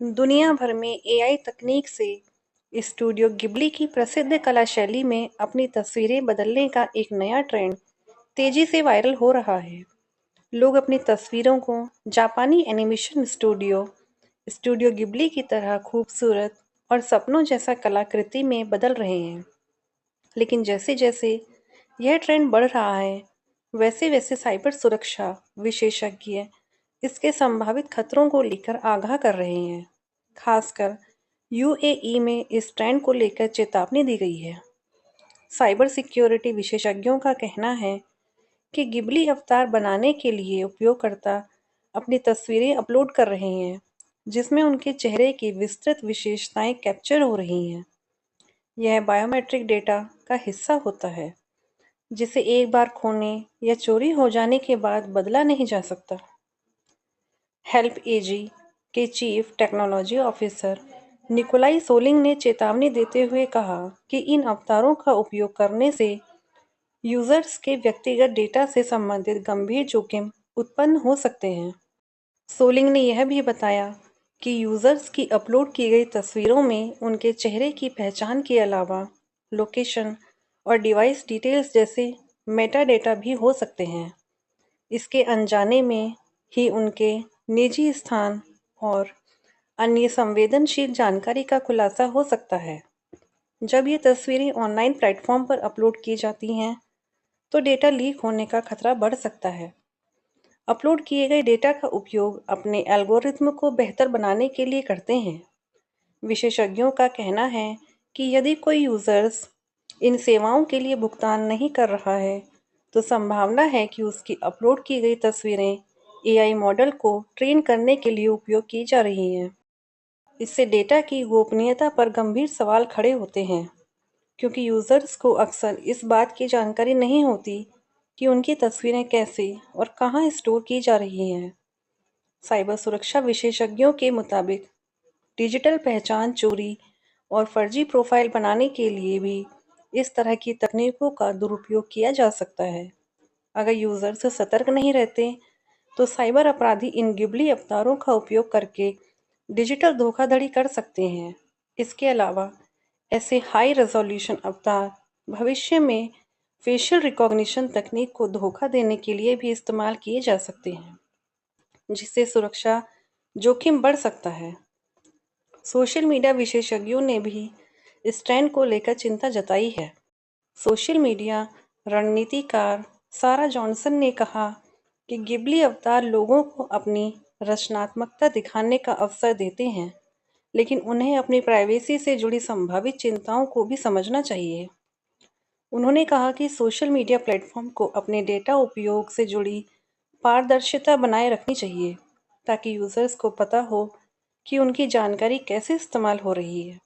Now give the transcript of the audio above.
दुनिया भर में एआई तकनीक से स्टूडियो गिबली की प्रसिद्ध कला शैली में अपनी तस्वीरें बदलने का एक नया ट्रेंड तेजी से वायरल हो रहा है। लोग अपनी तस्वीरों को जापानी एनिमेशन स्टूडियो स्टूडियो गिबली की तरह खूबसूरत और सपनों जैसा कलाकृति में बदल रहे हैं। लेकिन जैसे जैसे यह ट्रेंड बढ़ रहा है, वैसे वैसे साइबर सुरक्षा विशेषज्ञ इसके संभावित खतरों को लेकर आगाह कर रहे हैं। खासकर यूएई में इस ट्रेंड को लेकर चेतावनी दी गई है। साइबर सिक्योरिटी विशेषज्ञों का कहना है कि गिबली अवतार बनाने के लिए उपयोगकर्ता अपनी तस्वीरें अपलोड कर रहे हैं, जिसमें उनके चेहरे की विस्तृत विशेषताएं कैप्चर हो रही हैं। यह बायोमेट्रिक डेटा का हिस्सा होता है, जिसे एक बार खोने या चोरी हो जाने के बाद बदला नहीं जा सकता। हेल्प एजी के chief technology officer Nikolai soling ने चेतावनी देते हुए कहा कि इन अवतारों का उपयोग करने से यूजर्स के व्यक्तिगत डेटा से संबंधित गंभीर जोखिम उत्पन्न हो सकते हैं। सोलिंग ने यह भी बताया कि यूजर्स की अपलोड की गई तस्वीरों में उनके चेहरे की पहचान के अलावा लोकेशन और डिवाइस डिटेल्स जैसे मेटा डेटा भी हो सकते हैं। इसके अनजाने में ही उनके निजी स्थान और अन्य संवेदनशील जानकारी का खुलासा हो सकता है। जब ये तस्वीरें ऑनलाइन प्लेटफॉर्म पर अपलोड की जाती हैं, तो डेटा लीक होने का खतरा बढ़ सकता है। अपलोड किए गए डेटा का उपयोग अपने एल्गोरिथ्म को बेहतर बनाने के लिए करते हैं। विशेषज्ञों का कहना है कि यदि कोई यूजर्स इन सेवाओं के लिए भुगतान नहीं कर रहा है, तो संभावना है कि उसकी अपलोड की गई तस्वीरें एआई मॉडल को ट्रेन करने के लिए उपयोग की जा रही हैं। इससे डेटा की गोपनीयता पर गंभीर सवाल खड़े होते हैं, क्योंकि यूजर्स को अक्सर इस बात की जानकारी नहीं होती कि उनकी तस्वीरें कैसे और कहां स्टोर की जा रही हैं। साइबर सुरक्षा विशेषज्ञों के मुताबिक डिजिटल पहचान चोरी और फर्जी प्रोफाइल बनाने के लिए भी इस तरह की तकनीकों का दुरुपयोग किया जा सकता है। अगर यूजर्स सतर्क नहीं रहते, तो साइबर अपराधी इन गिबली अवतारों का उपयोग करके डिजिटल धोखाधड़ी कर सकते हैं। इसके अलावा ऐसे हाई रेजोल्यूशन अवतार भविष्य में फेशियल रिकॉग्निशन तकनीक को धोखा देने के लिए भी इस्तेमाल किए जा सकते हैं, जिससे सुरक्षा जोखिम बढ़ सकता है। सोशल मीडिया विशेषज्ञों ने भी इस ट्रेंड को लेकर चिंता जताई है। सोशल मीडिया रणनीतिकार सारा जॉनसन ने कहा कि गिबली अवतार लोगों को अपनी रचनात्मकता दिखाने का अवसर देते हैं, लेकिन उन्हें अपनी प्राइवेसी से जुड़ी संभावित चिंताओं को भी समझना चाहिए। उन्होंने कहा कि सोशल मीडिया प्लेटफॉर्म को अपने डेटा उपयोग से जुड़ी पारदर्शिता बनाए रखनी चाहिए, ताकि यूजर्स को पता हो कि उनकी जानकारी कैसे इस्तेमाल हो रही है।